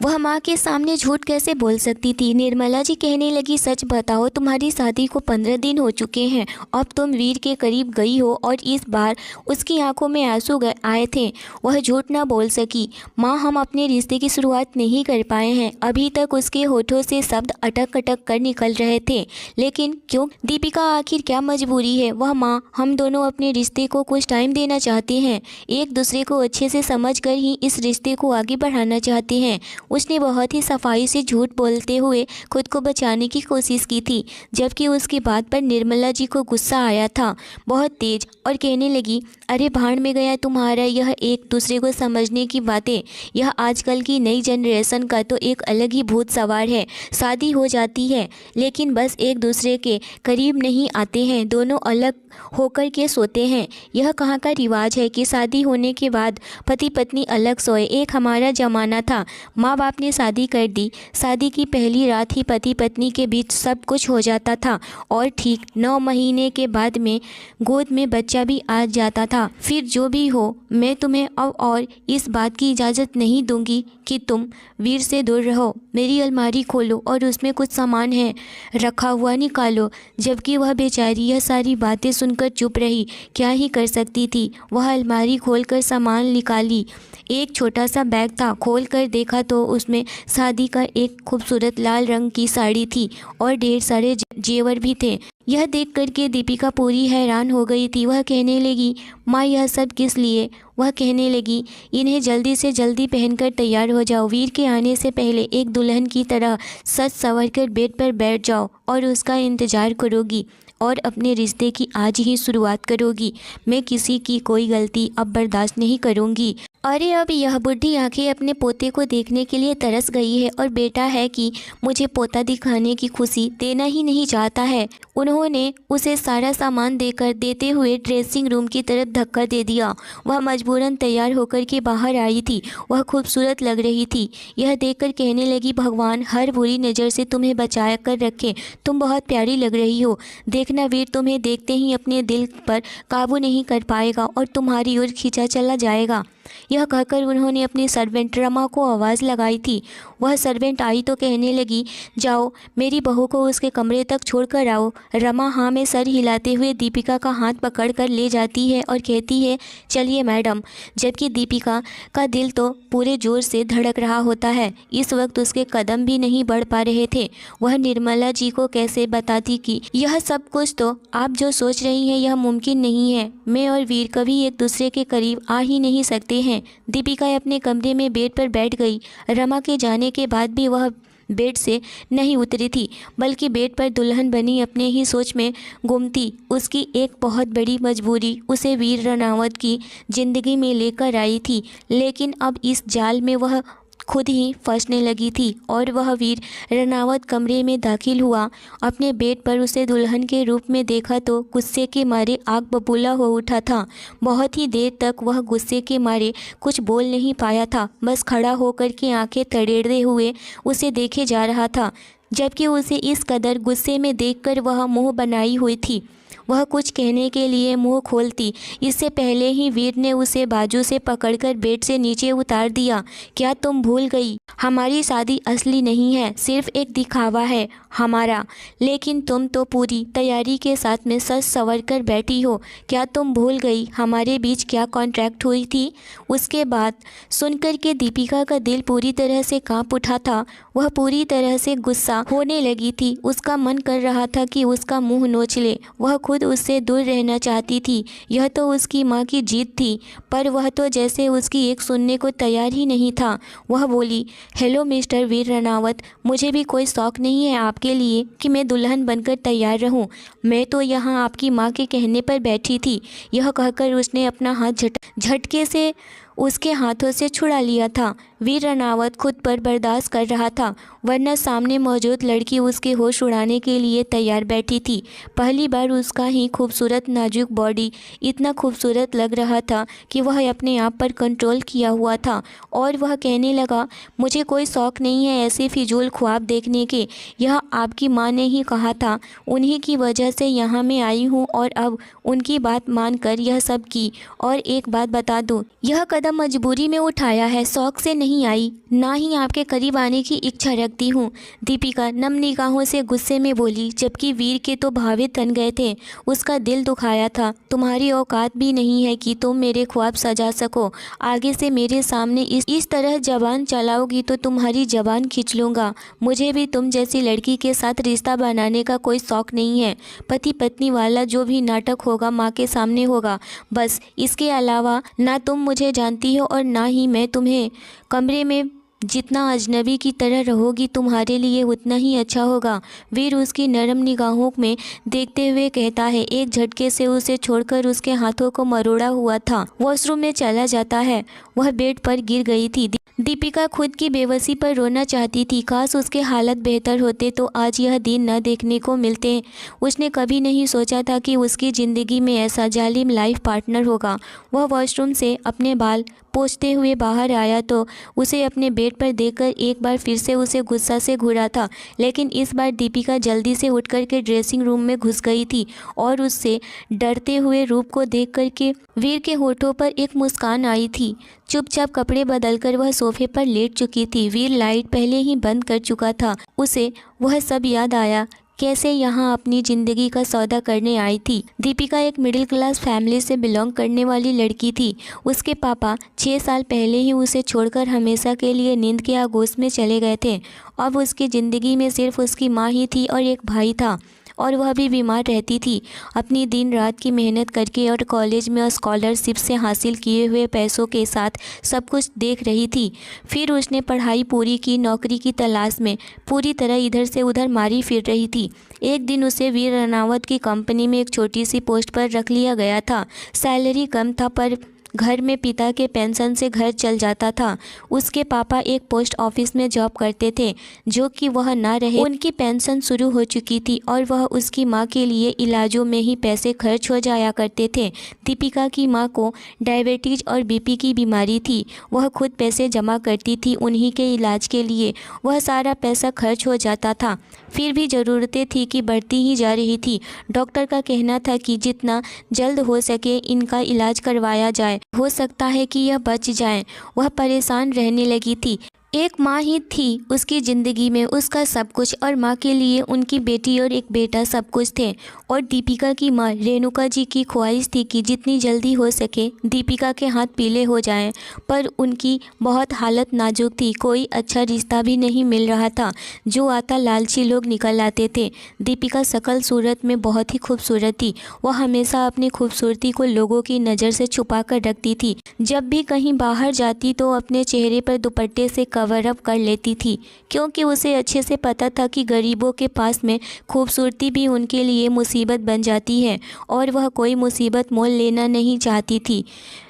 वह माँ के सामने झूठ कैसे बोल सकती थी। निर्मला जी कहने लगी, सच बताओ, तुम्हारी शादी को 15 दिन हो चुके हैं। अब तुम वीर के करीब गई हो और इस बार उसकी आंखों में आंसू आए थे। वह झूठ ना बोल सकी। माँ, हम अपने रिश्ते की शुरुआत नहीं कर पाए हैं। अभी तक उसके होठों से शब्द अटक अटक कर निकल रहे थे। लेकिन क्यों दीपिका, आखिर क्या मजबूरी है। वह माँ, हम दोनों अपने रिश्ते को कुछ टाइम देना चाहते हैं। एक दूसरे को अच्छे से समझ कर ही इस रिश्ते को आगे बढ़ाना चाहते हैं। उसने बहुत ही सफाई से झूठ बोलते हुए खुद को बचाने की कोशिश की थी, जबकि उसकी बात पर निर्मला जी को गुस्सा आया था बहुत तेज, और कहने लगी, अरे भाड़ में गया तुम्हारा यह एक दूसरे को समझने की बातें। यह आजकल की नई जनरेशन का तो एक अलग ही भूत सवार है। शादी हो जाती है लेकिन बस एक दूसरे के करीब नहीं आते हैं, दोनों अलग होकर के सोते हैं। यह कहाँ का रिवाज है कि शादी होने के बाद पति पत्नी अलग सोए। एक हमारा ज़माना था, माँ बाप ने शादी कर दी, शादी की पहली रात ही पति पत्नी के बीच सब कुछ हो जाता था और ठीक 9 महीने के बाद में गोद में बच्चा भी आ जाता था। फिर जो भी हो, मैं तुम्हें अब और इस बात की इजाज़त नहीं दूंगी कि तुम वीर से दूर रहो। मेरी अलमारी खोलो और उसमें कुछ सामान है रखा हुआ निकालो। जबकि वह बेचारी यह सारी बातें सुनकर चुप रही। क्या ही कर सकती थी। वह अलमारी खोलकर सामान निकाली। एक छोटा सा बैग था। खोल कर देखा तो उसमें शादी का एक खूबसूरत लाल रंग की साड़ी थी और ढेर सारे जेवर भी थे। यह देख कर के दीपिका पूरी हैरान हो गई थी। वह कहने लगी, माँ, यह सब किस लिए। वह कहने लगी, इन्हें जल्दी से जल्दी पहनकर तैयार हो जाओ। वीर के आने से पहले एक दुल्हन की तरह सज संवर कर बेड पर बैठ जाओ और उसका इंतज़ार करोगी और अपने रिश्ते की आज ही शुरुआत करोगी। मैं किसी की कोई गलती अब बर्दाश्त नहीं करूँगी। अरे अब यह बुढ़ी आंखें अपने पोते को देखने के लिए तरस गई है और बेटा है कि मुझे पोता दिखाने की खुशी देना ही नहीं चाहता है। उन्होंने उसे सारा सामान देते हुए ड्रेसिंग रूम की तरफ धक्का दे दिया। वह मजबूरन तैयार होकर के बाहर आई थी। वह खूबसूरत लग रही थी। यह देखकर कहने लगी, भगवान हर बुरी नज़र से तुम्हें बचा कर रखे। तुम बहुत प्यारी लग रही हो। देखना वीर तुम्हें देखते ही अपने दिल पर काबू नहीं कर पाएगा और तुम्हारी ओर खींचा चला जाएगा। यह कहकर उन्होंने अपनी सर्वेंट रमा को आवाज़ लगाई थी। वह सर्वेंट आई तो कहने लगी, जाओ मेरी बहू को उसके कमरे तक छोड़ कर आओ। रमा हाँ में सर हिलाते हुए दीपिका का हाथ पकड़ कर ले जाती है और कहती है, चलिए मैडम। जबकि दीपिका का दिल तो पूरे ज़ोर से धड़क रहा होता है। इस वक्त उसके कदम भी नहीं बढ़ पा रहे थे। वह निर्मला जी को कैसे बताती कि यह सब कुछ तो आप जो सोच रही हैं यह मुमकिन नहीं है। मैं और वीर कभी एक दूसरे के करीब आ ही नहीं सकते हैं। दीपिका अपने कमरे में बेड पर बैठ गई। रमा के जाने के बाद भी वह बेड से नहीं उतरी थी, बल्कि बेड पर दुल्हन बनी अपने ही सोच में गुम थी। उसकी एक बहुत बड़ी मजबूरी उसे वीर रनावत की ज़िंदगी में लेकर आई थी, लेकिन अब इस जाल में वह खुद ही फंसने लगी थी। और वह वीर रनावत कमरे में दाखिल हुआ। अपने बेड पर उसे दुल्हन के रूप में देखा तो गुस्से के मारे आग बबूला हो उठा था। बहुत ही देर तक वह गुस्से के मारे कुछ बोल नहीं पाया था, बस खड़ा होकर के आंखें तड़ेड़े हुए उसे देखे जा रहा था। जबकि उसे इस कदर गुस्से में देखकर वह मुंह बनाई हुई थी। वह कुछ कहने के लिए मुंह खोलती, इससे पहले ही वीर ने उसे बाजू से पकड़कर बेड से नीचे उतार दिया। क्या तुम भूल गई, हमारी शादी असली नहीं है, सिर्फ एक दिखावा है हमारा। लेकिन तुम तो पूरी तैयारी के साथ में सज संवर कर बैठी हो। क्या तुम भूल गई हमारे बीच क्या कॉन्ट्रैक्ट हुई थी। उसके बाद सुनकर के दीपिका का दिल पूरी तरह से कांप उठा था। वह पूरी तरह से गुस्सा होने लगी थी। उसका मन कर रहा था कि उसका मुंह नोच ले। वह खुद उससे दूर रहना चाहती थी। यह तो उसकी माँ की जीत थी, पर वह तो जैसे उसकी एक सुनने को तैयार ही नहीं था। वह बोली, हेलो मिस्टर वीर रनावत, मुझे भी कोई शौक़ नहीं है आपके लिए कि मैं दुल्हन बनकर तैयार रहूं। मैं तो यहाँ आपकी माँ के कहने पर बैठी थी। यह कहकर उसने अपना हाथ झटके से उसके हाथों से छुड़ा लिया था। वीर रनावत खुद पर बर्दाश्त कर रहा था, वरना सामने मौजूद लड़की उसके होश उड़ाने के लिए तैयार बैठी थी। पहली बार उसका ही खूबसूरत नाजुक बॉडी इतना खूबसूरत लग रहा था कि वह अपने आप पर कंट्रोल किया हुआ था। और वह कहने लगा, मुझे कोई शौक़ नहीं है ऐसे फिजूल ख्वाब देखने के। यह आपकी माँ ने ही कहा था, उन्हीं की वजह से यहाँ मैं आई हूँ और अब उनकी बात मानकर यह सब की। और एक बात बता दूँ, यह कदम कदम मजबूरी में उठाया है, शौक से नहीं आई, ना ही आपके करीब आने की इच्छा रखती हूँ। दीपिका नम निगाहों से गुस्से में बोली, जबकि वीर के तो भावित तन गए थे। उसका दिल दुखाया था। तुम्हारी औकात भी नहीं है कि तुम मेरे ख्वाब सजा सको। आगे से मेरे सामने इस तरह जबान चलाओगी तो तुम्हारी जबान खींच लूँगा। मुझे भी तुम जैसी लड़की के साथ रिश्ता बनाने का कोई शौक़ नहीं है। पति पत्नी वाला जो भी नाटक होगा माँ के सामने होगा, बस। इसके अलावा ना तुम मुझे जानती हो और ना ही मैं तुम्हें। कमरे में जितना अजनबी की तरह रहोगी तुम्हारे लिए उतना ही अच्छा होगा। वीर उसकी नरम निगाहों में देखते हुए कहता है। एक झटके से उसे छोड़कर उसके हाथों को मरोड़ा हुआ था। वॉशरूम में चला जाता है। वह बेड पर गिर गई थी। दीपिका खुद की बेबसी पर रोना चाहती थी। काश उसके हालत बेहतर होते तो आज यह दिन न देखने को मिलते। उसने कभी नहीं सोचा था कि उसकी ज़िंदगी में ऐसा जालिम लाइफ पार्टनर होगा। वह वॉशरूम से अपने बाल पोंछते हुए बाहर आया तो उसे अपने बेड पर देखकर एक बार फिर से उसे गुस्सा से घूरा था, लेकिन इस बार दीपिका जल्दी से उठकर के ड्रेसिंग रूम में घुस गई थी और उससे डरते हुए रूप को देख कर के वीर के होठों पर एक मुस्कान आई थी। चुपचाप कपड़े बदलकर वह सोफे पर लेट चुकी थी। वीर लाइट पहले ही बंद कर चुका था। उसे वह सब याद आया, कैसे यहाँ अपनी ज़िंदगी का सौदा करने आई थी। दीपिका एक मिडिल क्लास फैमिली से बिलोंग करने वाली लड़की थी। उसके पापा 6 साल पहले ही उसे छोड़कर हमेशा के लिए नींद के आगोश में चले गए थे। अब उसकी ज़िंदगी में सिर्फ उसकी माँ ही थी और एक भाई था, और वह भी बीमार रहती थी। अपनी दिन रात की मेहनत करके और कॉलेज में स्कॉलरशिप से हासिल किए हुए पैसों के साथ सब कुछ देख रही थी। फिर उसने पढ़ाई पूरी की, नौकरी की तलाश में पूरी तरह इधर से उधर मारी फिर रही थी। एक दिन उसे वीर रनावत की कंपनी में एक छोटी सी पोस्ट पर रख लिया गया था। सैलरी कम था पर घर में पिता के पेंशन से घर चल जाता था। उसके पापा एक पोस्ट ऑफिस में जॉब करते थे, जो कि वह ना रहे उनकी पेंशन शुरू हो चुकी थी और वह उसकी माँ के लिए इलाजों में ही पैसे खर्च हो जाया करते थे। दीपिका की माँ को डायबिटीज़ और बीपी की बीमारी थी। वह खुद पैसे जमा करती थी उन्हीं के इलाज के लिए। वह सारा पैसा खर्च हो जाता था, फिर भी ज़रूरतें थी कि बढ़ती ही जा रही थी। डॉक्टर का कहना था कि जितना जल्द हो सके इनका इलाज करवाया जाए, हो सकता है कि यह बच जाएं। वह परेशान रहने लगी थी। एक माँ ही थी उसकी ज़िंदगी में, उसका सब कुछ, और माँ के लिए उनकी बेटी और एक बेटा सब कुछ थे। और दीपिका की माँ रेणुका जी की ख्वाहिश थी कि जितनी जल्दी हो सके दीपिका के हाथ पीले हो जाएं, पर उनकी बहुत हालत नाजुक थी। कोई अच्छा रिश्ता भी नहीं मिल रहा था। जो आता लालची लोग निकल आते थे। दीपिका शकल सूरत में बहुत ही खूबसूरत थी। वह हमेशा अपनी खूबसूरती को लोगों की नज़र से छुपा कर रखती थी। जब भी कहीं बाहर जाती तो अपने चेहरे पर दुपट्टे से कवर अप कर लेती थी, क्योंकि उसे अच्छे से पता था कि गरीबों के पास में खूबसूरती भी उनके लिए मुसीबत बन जाती है, और वह कोई मुसीबत मोल लेना नहीं चाहती थी।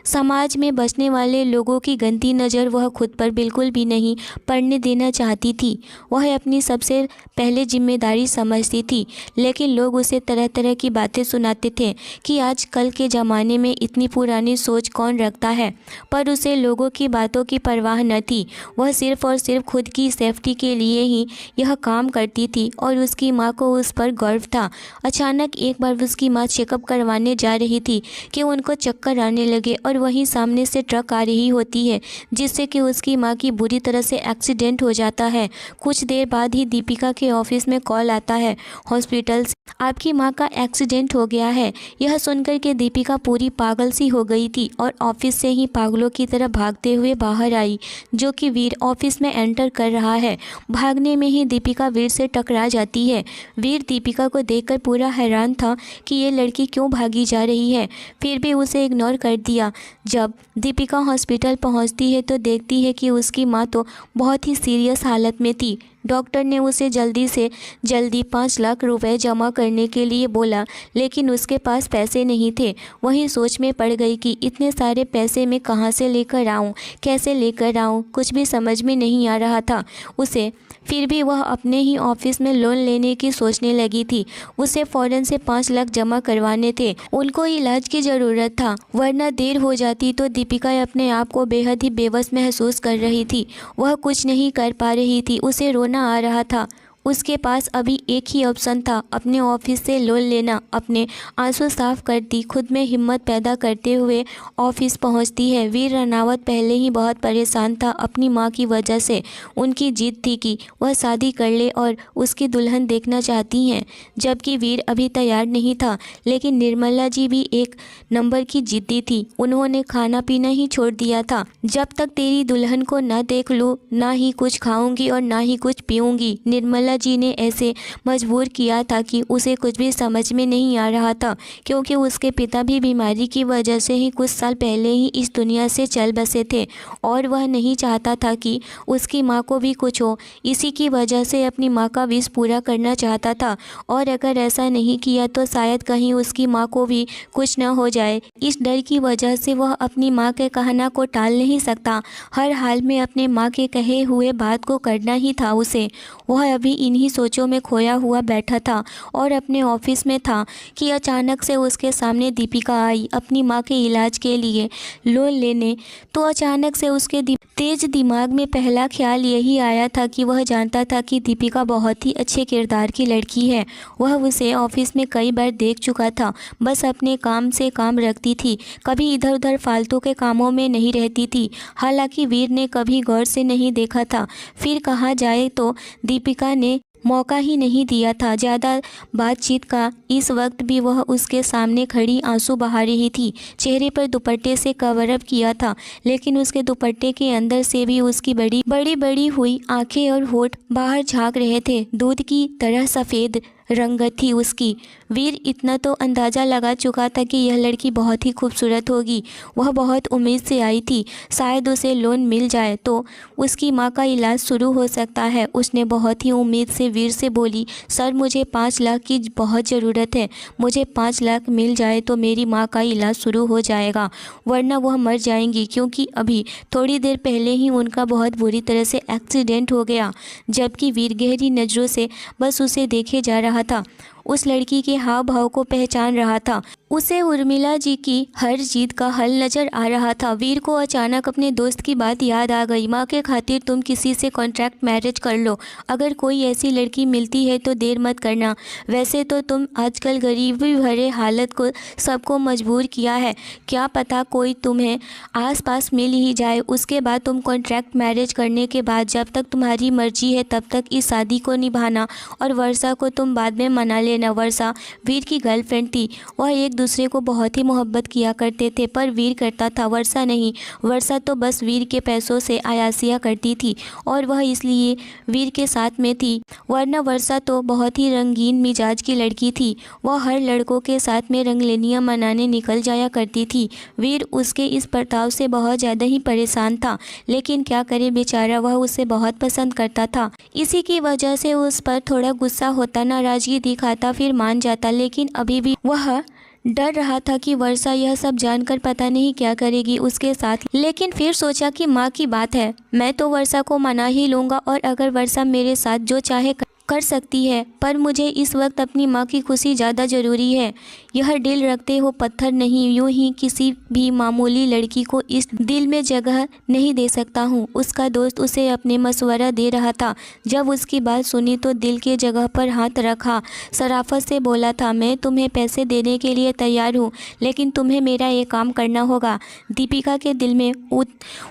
समाज में बसने वाले लोगों की गंदी नज़र वह खुद पर बिल्कुल भी नहीं पड़ने देना चाहती थी। वह अपनी सबसे पहले जिम्मेदारी समझती थी, लेकिन लोग उसे तरह तरह की बातें सुनाते थे कि आजकल के ज़माने में इतनी पुरानी सोच कौन रखता है। पर उसे लोगों की बातों की परवाह न थी। वह सिर्फ और सिर्फ खुद की सेफ्टी के लिए ही यह काम करती थी, और उसकी माँ को उस पर गर्व था। अचानक एक बार उसकी माँ चेकअप करवाने जा रही थी कि उनको चक्कर आने लगे, और वहीं सामने से ट्रक आ रही होती है, जिससे कि उसकी माँ की बुरी तरह से एक्सीडेंट हो जाता है। कुछ देर बाद ही दीपिका के ऑफिस में कॉल आता है हॉस्पिटल से, आपकी माँ का एक्सीडेंट हो गया है। यह सुनकर के दीपिका पूरी पागल सी हो गई थी और ऑफिस से ही पागलों की तरह भागते हुए बाहर आई, जो कि वीर ऑफिस में एंटर कर रहा है। भागने में ही दीपिका वीर से टकरा जाती है। वीर दीपिका को देखकर पूरा हैरान था कि ये लड़की क्यों भागी जा रही है, फिर भी उसे इग्नोर कर दिया। जब दीपिका हॉस्पिटल पहुंचती है तो देखती है कि उसकी माँ तो बहुत ही सीरियस हालत में थी। डॉक्टर ने उसे जल्दी से जल्दी 5 लाख रुपए जमा करने के लिए बोला, लेकिन उसके पास पैसे नहीं थे। वही सोच में पड़ गई कि इतने सारे पैसे मैं कहाँ से लेकर आऊँ, कैसे लेकर आऊँ, कुछ भी समझ में नहीं आ रहा था उसे। फिर भी वह अपने ही ऑफिस में लोन लेने की सोचने लगी थी। उसे फ़ौरन से 5 लाख जमा करवाने थे। उनको इलाज की ज़रूरत था, वरना देर हो जाती तो दीपिका अपने आप को बेहद ही बेबस महसूस कर रही थी। वह कुछ नहीं कर पा रही थी, उसे रोना आ रहा था। उसके पास अभी एक ही ऑप्शन था, अपने ऑफिस से लोन लेना। अपने आंसू साफ करती, खुद में हिम्मत पैदा करते हुए ऑफिस पहुंचती है। वीर रनावत पहले ही बहुत परेशान था अपनी मां की वजह से। उनकी जिद थी कि वह शादी कर ले और उसकी दुल्हन देखना चाहती हैं, जबकि वीर अभी तैयार नहीं था। लेकिन निर्मला जी भी एक नंबर की जिद्दी थी। उन्होंने खाना पीना ही छोड़ दिया था। जब तक तेरी दुल्हन को न देख लूँ, ना ही कुछ खाऊंगी और ना ही कुछ पीऊंगी। निर्मला जी ने ऐसे मजबूर किया था कि उसे कुछ भी समझ में नहीं आ रहा था, क्योंकि उसके पिता भी बीमारी की वजह से ही कुछ साल पहले ही इस दुनिया से चल बसे थे और वह नहीं चाहता था कि उसकी माँ को भी कुछ हो। इसी की वजह से अपनी माँ का विश पूरा करना चाहता था, और अगर ऐसा नहीं किया तो शायद कहीं उसकी माँ को भी कुछ न हो जाए। इस डर की वजह से वह अपनी माँ के कहना को टाल नहीं सकता। हर हाल में अपने माँ के कहे हुए बात को करना ही था उसे। वह अभी इन्हीं सोचों में खोया हुआ बैठा था और अपने ऑफिस में था कि अचानक से उसके सामने दीपिका आई अपनी माँ के इलाज के लिए लोन लेने। तो अचानक से उसके तेज दिमाग में पहला ख्याल यही आया था कि वह जानता था कि दीपिका बहुत ही अच्छे किरदार की लड़की है। वह उसे ऑफिस में कई बार देख चुका था। बस अपने काम से काम रखती थी, कभी इधर उधर फालतू के कामों में नहीं रहती थी। हालांकि वीर ने कभी गौर से नहीं देखा था। फिर कहा जाए तो दीपिका ने मौका ही नहीं दिया था ज़्यादा बातचीत का। इस वक्त भी वह उसके सामने खड़ी आंसू बहा रही थी। चेहरे पर दुपट्टे से कवर अप किया था, लेकिन उसके दुपट्टे के अंदर से भी उसकी बड़ी बड़ी हुई आंखें और होठ बाहर झांक रहे थे। दूध की तरह सफ़ेद रंगत थी उसकी। वीर इतना तो अंदाज़ा लगा चुका था कि यह लड़की बहुत ही खूबसूरत होगी। वह बहुत उम्मीद से आई थी, शायद उसे लोन मिल जाए तो उसकी माँ का इलाज शुरू हो सकता है। उसने बहुत ही उम्मीद से वीर से बोली, सर मुझे 5 लाख की बहुत ज़रूरत है। मुझे 5 लाख मिल जाए तो मेरी माँ का इलाज शुरू हो जाएगा, वरना वह मर जाएंगी, क्योंकि अभी थोड़ी देर पहले ही उनका बहुत बुरी तरह से एक्सीडेंट हो गया। जबकि वीर गहरी नज़रों से बस उसे देखे जा रहा था, उस लड़की के हाव भाव को पहचान रहा था। उसे उर्मिला जी की हर जीत का हल नज़र आ रहा था। वीर को अचानक अपने दोस्त की बात याद आ गई। माँ के खातिर तुम किसी से कॉन्ट्रैक्ट मैरिज कर लो। अगर कोई ऐसी लड़की मिलती है तो देर मत करना। वैसे तो तुम आजकल गरीबी भरे हालत को सबको मजबूर किया है, क्या पता कोई तुम्हें आसपास मिल ही जाए। उसके बाद तुम कॉन्ट्रैक्ट मैरिज करने के बाद जब तक तुम्हारी मर्जी है तब तक इस शादी को निभाना, और वर्षा को तुम बाद में मना लेना। वर्षा वीर की गर्लफ्रेंड थी। वह एक दूसरे को बहुत ही मोहब्बत किया करते थे, पर वीर करता था, वर्षा नहीं। वर्षा तो बस वीर के पैसों से अयासिया करती थी और वह इसलिए वीर के साथ में थी, वरना वर्षा तो बहुत ही रंगीन मिजाज की लड़की थी। वह हर लड़कों के साथ में रंगलेनियाँ मनाने निकल जाया करती थी। वीर उसके इस बर्ताव से बहुत ज़्यादा ही परेशान था, लेकिन क्या करे बेचारा, वह उसे बहुत पसंद करता था। इसी की वजह से उस पर थोड़ा गुस्सा होता, नाराज़गी दिखाता, फिर मान जाता। लेकिन अभी भी वह डर रहा था कि वर्षा यह सब जानकर पता नहीं क्या करेगी उसके साथ। लेकिन फिर सोचा कि माँ की बात है, मैं तो वर्षा को मना ही लूँगा, और अगर वर्षा मेरे साथ जो चाहे कर सकती है, पर मुझे इस वक्त अपनी माँ की खुशी ज़्यादा ज़रूरी है। यह दिल रखते हो पत्थर नहीं, यूँ ही किसी भी मामूली लड़की को इस दिल में जगह नहीं दे सकता हूँ। उसका दोस्त उसे अपने मशवरा दे रहा था। जब उसकी बात सुनी तो दिल के जगह पर हाथ रखा, शराफत से बोला था, मैं तुम्हें पैसे देने के लिए तैयार हूँ, लेकिन तुम्हें मेरा ये काम करना होगा। दीपिका के दिल में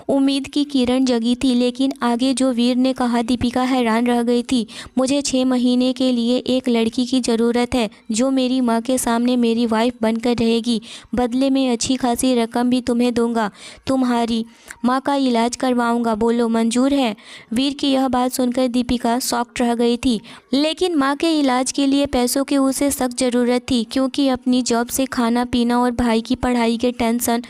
उम्मीद की किरण जगी थी, लेकिन आगे जो वीर ने कहा दीपिका हैरान रह गई थी। मुझे 6 महीने के लिए एक लड़की की ज़रूरत है जो मेरी माँ के सामने मेरी वाइफ बनकर रहेगी। बदले में अच्छी खासी रकम भी तुम्हें दूंगा। तुम्हारी माँ का इलाज करवाऊंगा, बोलो मंजूर है? वीर की यह बात सुनकर दीपिका शॉक्ड रह गई थी। लेकिन माँ के इलाज के लिए पैसों की उसे सख्त ज़रूरत थी, क्योंकि अपनी जॉब से खाना पीना और भाई की पढ़ाई के टेंशन,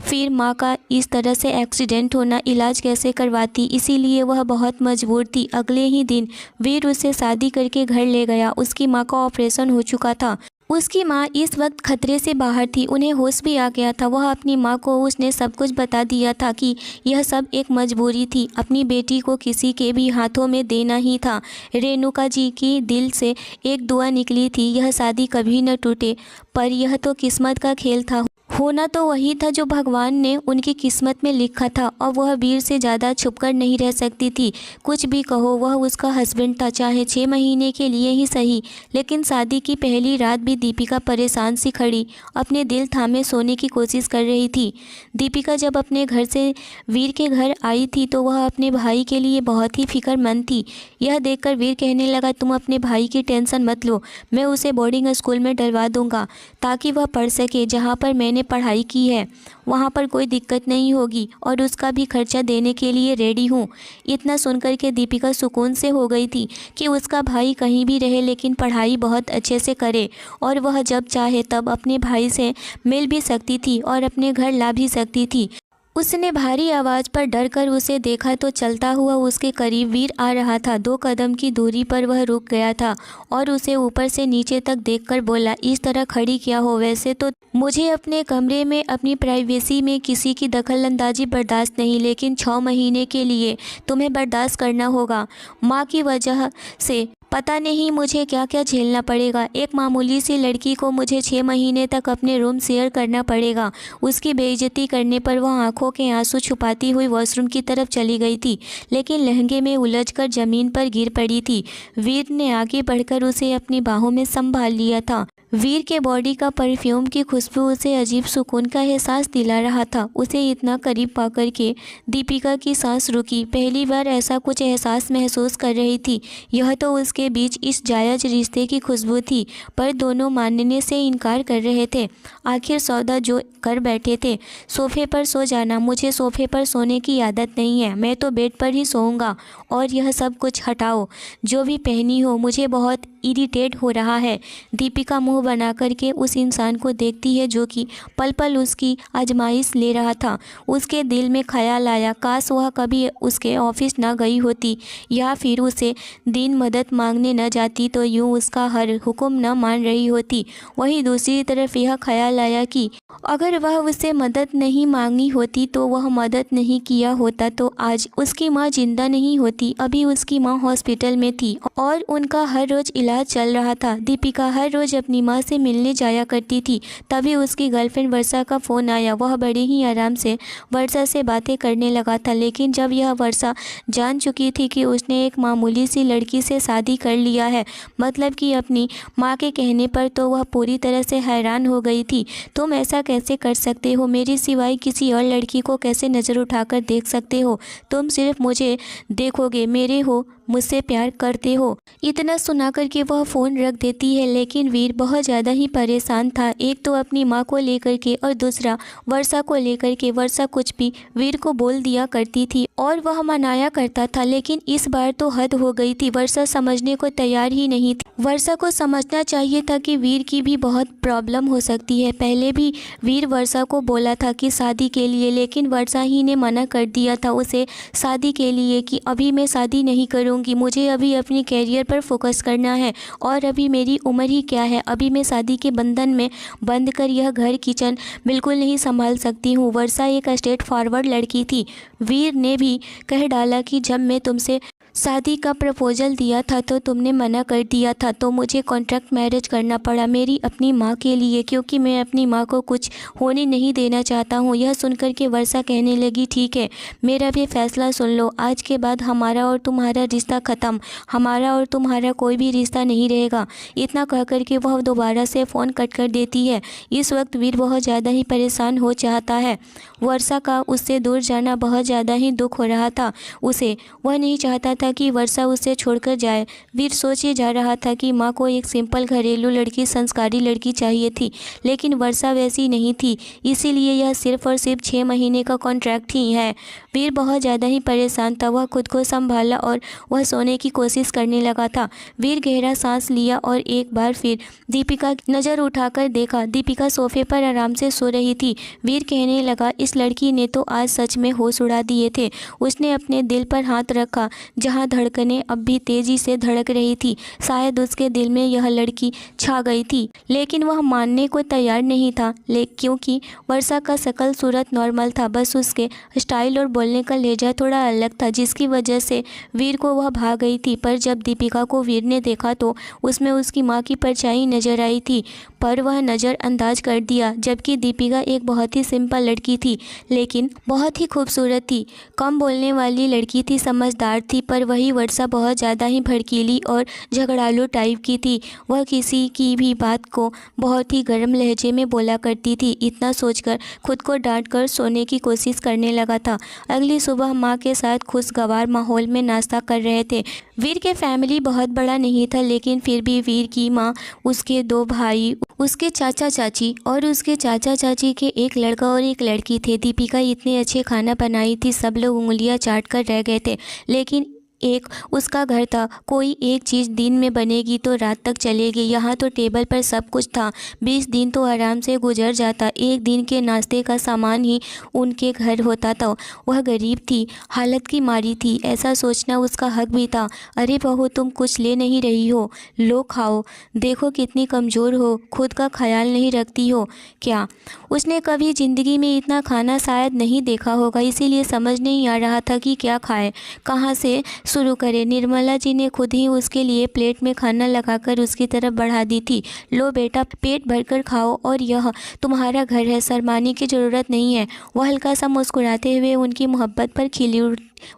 फिर माँ का इस तरह से एक्सीडेंट होना, इलाज कैसे करवाती। इसीलिए वह बहुत मजबूर थी। अगले ही दिन वीर उसे शादी करके घर ले गया। उसकी माँ का ऑपरेशन हो चुका था। उसकी माँ इस वक्त खतरे से बाहर थी, उन्हें होश भी आ गया था। वह अपनी माँ को उसने सब कुछ बता दिया था कि यह सब एक मजबूरी थी, अपनी बेटी को किसी के भी हाथों में देना ही था। रेणुका जी की दिल से एक दुआ निकली थी, यह शादी कभी न टूटे, पर यह तो किस्मत का खेल था। होना तो वही था जो भगवान ने उनकी किस्मत में लिखा था और वह वीर से ज़्यादा छुपकर नहीं रह सकती थी। कुछ भी कहो, वह उसका हस्बैंड था, चाहे 6 महीने के लिए ही सही। लेकिन शादी की पहली रात भी दीपिका परेशान सी खड़ी अपने दिल थामे सोने की कोशिश कर रही थी। दीपिका जब अपने घर से वीर के घर आई थी तो वह अपने भाई के लिए बहुत ही फिक्रमंद थी। यह देखकर वीर कहने लगा, तुम अपने भाई की टेंशन मत लो, मैं उसे बोर्डिंग स्कूल में डलवा दूंगा ताकि वह पढ़ सके। जहाँ पर मैंने पढ़ाई की है वहाँ पर कोई दिक्कत नहीं होगी और उसका भी खर्चा देने के लिए रेडी हूँ। इतना सुनकर के दीपिका सुकून से हो गई थी कि उसका भाई कहीं भी रहे लेकिन पढ़ाई बहुत अच्छे से करे और वह जब चाहे तब अपने भाई से मिल भी सकती थी और अपने घर ला भी सकती थी। उसने भारी आवाज़ पर डर कर उसे देखा तो चलता हुआ उसके करीब वीर आ रहा था। 2 कदम की दूरी पर वह रुक गया था और उसे ऊपर से नीचे तक देखकर बोला, इस तरह खड़ी क्या हो? वैसे तो मुझे अपने कमरे में अपनी प्राइवेसी में किसी की दखलंदाजी बर्दाश्त नहीं, लेकिन 6 महीने के लिए तुम्हें बर्दाश्त करना होगा। माँ की वजह से पता नहीं मुझे क्या क्या झेलना पड़ेगा। एक मामूली सी लड़की को मुझे 6 महीने तक अपने रूम शेयर करना पड़ेगा। उसकी बेइज्जती करने पर वह आंखों के आंसू छुपाती हुई वॉशरूम की तरफ चली गई थी, लेकिन लहंगे में उलझकर ज़मीन पर गिर पड़ी थी। वीर ने आगे बढ़कर उसे अपनी बाहों में संभाल लिया था। वीर के बॉडी का परफ्यूम की खुशबू उसे अजीब सुकून का एहसास दिला रहा था। उसे इतना करीब पाकर के दीपिका की सांस रुकी। पहली बार ऐसा कुछ एहसास महसूस कर रही थी। यह तो उसके बीच इस जायज़ रिश्ते की खुशबू थी, पर दोनों मानने से इनकार कर रहे थे। आखिर सौदा जो कर बैठे थे, सोफ़े पर सो जाना। मुझे सोफ़े पर सोने की आदत नहीं है, मैं तो बेड पर ही सोऊंगा। और यह सब कुछ हटाओ, जो भी पहनी हो, मुझे बहुत इरिटेट हो रहा है। दीपिका मुंह बना करके उस इंसान को देखती है जो कि पल पल उसकी आजमाइश ले रहा था। उसके दिल में ख्याल आया, काश वह कभी उसके ऑफिस ना गई होती या फिर उसे दिन मदद मांगने न जाती तो यूँ उसका हर हुक्म न मान रही होती। वहीं दूसरी तरफ यह ख्याल आया कि अगर वह उससे मदद नहीं मांगी होती तो वह मदद नहीं किया होता तो आज उसकी माँ जिंदा नहीं होती। अभी उसकी माँ हॉस्पिटल में थी और उनका हर रोज़ इलाज चल रहा था। दीपिका हर रोज़ अपनी माँ से मिलने जाया करती थी। तभी उसकी गर्लफ्रेंड वर्षा का फ़ोन आया। वह बड़े ही आराम से वर्षा से बातें करने लगा था, लेकिन जब यह वर्षा जान चुकी थी कि उसने एक मामूली सी लड़की से शादी कर लिया है, मतलब कि अपनी माँ के कहने पर, तो वह पूरी तरह से हैरान हो गई थी। तुम ऐसा कैसे कर सकते हो? मेरे सिवाय किसी और लड़की को कैसे नज़र उठाकर देख सकते हो? तुम सिर्फ मुझे देखोगे, मेरे हो, मुझसे प्यार करते हो। इतना सुना करके वह फ़ोन रख देती है। लेकिन वीर बहुत ज़्यादा ही परेशान था, एक तो अपनी माँ को लेकर के और दूसरा वर्षा को लेकर के। वर्षा कुछ भी वीर को बोल दिया करती थी और वह मनाया करता था, लेकिन इस बार तो हद हो गई थी। वर्षा समझने को तैयार ही नहीं थी। वर्षा को समझना चाहिए था कि वीर की भी बहुत प्रॉब्लम हो सकती है। पहले भी वीर वर्षा को बोला था कि शादी के लिए, लेकिन वर्षा ही ने मना कर दिया था उसे शादी के लिए कि अभी मैं शादी नहीं करूँगी, मुझे अभी अपनी कैरियर पर फोकस करना है और अभी मेरी उम्र ही क्या है, अभी मैं शादी के बंधन में बंध कर यह घर किचन बिल्कुल नहीं संभाल सकती हूँ। वर्षा एक स्ट्रेट फॉरवर्ड लड़की थी। वीर ने भी कह डाला कि जब मैं तुमसे शादी का प्रपोजल दिया था तो तुमने मना कर दिया था, तो मुझे कॉन्ट्रैक्ट मैरिज करना पड़ा मेरी अपनी माँ के लिए, क्योंकि मैं अपनी माँ को कुछ होने नहीं देना चाहता हूँ। यह सुनकर के वर्षा कहने लगी, ठीक है, मेरा भी फैसला सुन लो, आज के बाद हमारा और तुम्हारा रिश्ता ख़त्म, हमारा और तुम्हारा कोई भी रिश्ता नहीं रहेगा। इतना कह कर के वह दोबारा से फ़ोन कट कर देती है। इस वक्त वीर बहुत ज़्यादा ही परेशान हो चाहता है। वर्षा का उससे दूर जाना बहुत ज़्यादा ही दुख हो रहा था उसे। वह नहीं चाहता था कि वर्षा उसे छोड़कर जाए। वीर सोचे जा रहा था कि माँ को एक सिंपल घरेलू लड़की, संस्कारी लड़की चाहिए थी, लेकिन वर्षा वैसी नहीं थी, इसीलिए यह सिर्फ और सिर्फ 6 महीने का कॉन्ट्रैक्ट ही है। वीर बहुत ज़्यादा ही परेशान था। वह खुद को संभाला और वह सोने की कोशिश करने लगा था। वीर गहरा सांस लिया और एक बार फिर दीपिका की नज़र उठाकर देखा। दीपिका सोफे पर आराम से सो रही थी। वीर कहने लगा, इस लड़की ने तो आज सच में होश उड़ा दिए थे। उसने अपने दिल पर हाथ रखा, जहाँ जहाँ धड़कनें अब भी तेजी से धड़क रही थी। शायद उसके दिल में यह लड़की छा गई थी, लेकिन वह मानने को तैयार नहीं था। क्योंकि वर्षा का शकल सूरत नॉर्मल था, बस उसके स्टाइल और बोलने का लहजा थोड़ा अलग था, जिसकी वजह से वीर को वह भा गई थी। पर जब दीपिका को वीर ने देखा तो उसमें उसकी माँ की परछाई नजर आई थी, पर वह नज़रअंदाज कर दिया। जबकि दीपिका एक बहुत ही सिंपल लड़की थी, लेकिन बहुत ही खूबसूरत थी। कम बोलने वाली लड़की थी, समझदार थी। पर वही वर्षा बहुत ज़्यादा ही भड़कीली और झगड़ालू टाइप की थी। वह किसी की भी बात को बहुत ही गर्म लहजे में बोला करती थी। इतना सोचकर खुद को डांट कर सोने की कोशिश करने लगा था। अगली सुबह माँ के साथ खुशगवार माहौल में नाश्ता कर रहे थे। वीर के फैमिली बहुत बड़ा नहीं था, लेकिन फिर भी वीर की माँ, उसके 2 भाई, उसके चाचा चाची और उसके चाचा चाची के एक लड़का और एक लड़की थे। दीपिका इतने अच्छे खाना बनाई थी, सब लोग उंगलियां चाट कर रह गए थे। लेकिन एक उसका घर था, कोई एक चीज़ दिन में बनेगी तो रात तक चलेगी। यहाँ तो टेबल पर सब कुछ था। 20 दिन तो आराम से गुजर जाता। एक दिन के नाश्ते का सामान ही उनके घर होता था। वह गरीब थी, हालत की मारी थी, ऐसा सोचना उसका हक भी था। अरे बहू, तुम कुछ ले नहीं रही हो? लो खाओ, देखो कितनी कमज़ोर हो, खुद का ख्याल नहीं रखती हो क्या? उसने कभी ज़िंदगी में इतना खाना शायद नहीं देखा होगा, इसीलिए समझ नहीं आ रहा था कि क्या खाए, कहाँ से शुरू करें। निर्मला जी ने खुद ही उसके लिए प्लेट में खाना लगाकर उसकी तरफ बढ़ा दी थी। लो बेटा, पेट भरकर खाओ, और यह तुम्हारा घर है, शर्माने की ज़रूरत नहीं है। वह हल्का सा मुस्कुराते हुए उनकी मोहब्बत पर खिली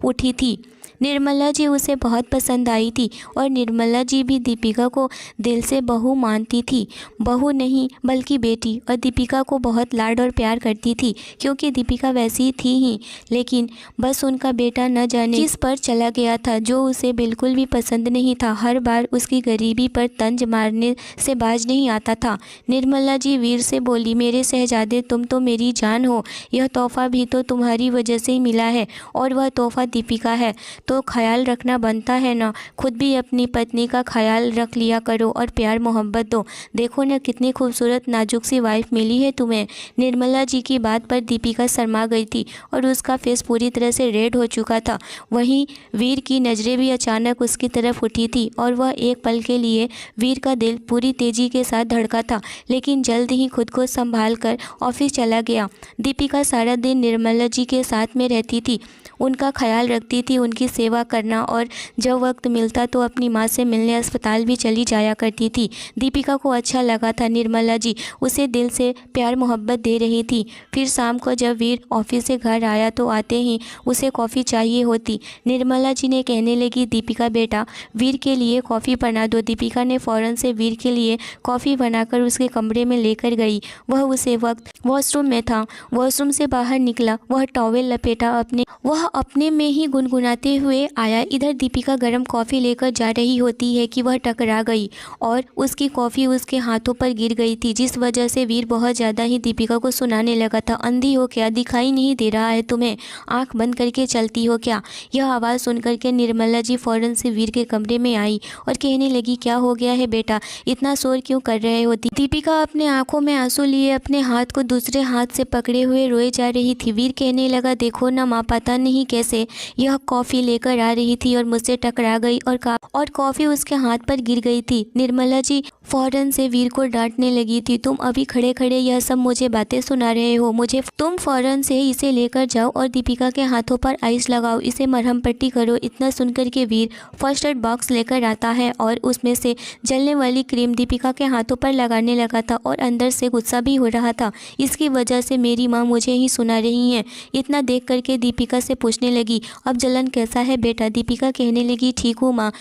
उठी थी। निर्मला जी उसे बहुत पसंद आई थी, और निर्मला जी भी दीपिका को दिल से बहू मानती थी। बहू नहीं बल्कि बेटी। और दीपिका को बहुत लाड और प्यार करती थी, क्योंकि दीपिका वैसी थी ही। लेकिन बस उनका बेटा न जाने किस पर चला गया था, जो उसे बिल्कुल भी पसंद नहीं था। हर बार उसकी गरीबी पर तंज मारने से बाज नहीं आता था। निर्मला जी वीर से बोली, मेरे शहजादे, तुम तो मेरी जान हो। यह तोहफा भी तो तुम्हारी वजह से ही मिला है, और वह तोहफा दीपिका है, तो ख्याल रखना बनता है ना। खुद भी अपनी पत्नी का ख्याल रख लिया करो और प्यार मोहब्बत दो। देखो ना, कितनी खूबसूरत नाजुक सी वाइफ मिली है तुम्हें। निर्मला जी की बात पर दीपिका शर्मा गई थी, और उसका फेस पूरी तरह से रेड हो चुका था। वहीं वीर की नज़रें भी अचानक उसकी तरफ उठी थी, और वह एक पल के लिए वीर का दिल पूरी तेज़ी के साथ धड़का था, लेकिन जल्द ही खुद को संभाल कर ऑफिस चला गया। दीपिका सारा दिन निर्मला जी के साथ में रहती थी, उनका ख्याल रखती थी, उनकी सेवा करना, और जब वक्त मिलता तो अपनी माँ से मिलने अस्पताल भी चली जाया करती थी। दीपिका को अच्छा लगा था, निर्मला जी उसे दिल से प्यार मोहब्बत दे रही थी। फिर शाम को जब वीर ऑफिस से घर आया तो आते ही उसे कॉफ़ी चाहिए होती। निर्मला जी ने कहने लगी, दीपिका बेटा, वीर के लिए कॉफ़ी बना दो। दीपिका ने फ़ौरन से वीर के लिए कॉफ़ी बनाकर उसके कमरे में लेकर गई। वह उसे वक्त वॉशरूम में था। वॉशरूम से बाहर निकला, वह टॉवेल लपेटा वह अपने में ही गुनगुनाते हुए आया। इधर दीपिका गर्म कॉफ़ी लेकर जा रही होती है कि वह टकरा गई, और उसकी कॉफ़ी उसके हाथों पर गिर गई थी, जिस वजह से वीर बहुत ज़्यादा ही दीपिका को सुनाने लगा था, अंधी हो क्या, दिखाई नहीं दे रहा है तुम्हें, आंख बंद करके चलती हो क्या? यह आवाज़ सुनकर के निर्मला जी फ़ौरन से वीर के कमरे में आई और कहने लगी, क्या हो गया है बेटा, इतना शोर क्यों कर रहे हो? दीपिका अपने आंखों में आंसू लिए अपने हाथ को दूसरे हाथ से पकड़े हुए रोए जा रही थी। वीर कहने लगा, देखो ना माँ, पता नहीं कैसे यह कॉफ़ी लेकर आ रही थी और मुझसे टकरा गई, और कॉफ़ी उसके हाथ पर गिर गई थी। निर्मला जी फ़ौरन से वीर को डांटने लगी थी, तुम अभी खड़े खड़े यह सब मुझे बातें सुना रहे हो, तुम फ़ौरन से इसे लेकर जाओ और दीपिका के हाथों पर आइस लगाओ, इसे मरहम पट्टी करो। इतना सुनकर के वीर फर्स्ट एड बॉक्स लेकर आता है और उसमें से जलने वाली क्रीम दीपिका के हाथों पर लगाने लगा था, और अंदर से गुस्सा भी हो रहा था, इसकी वजह से मेरी माँ मुझे ही सुना रही हैं। इतना देख करके दीपिका से पूछने लगी, अब जलन कैसा है बेटा? दीपिका कहने लगी, ठीक हूँ माँ।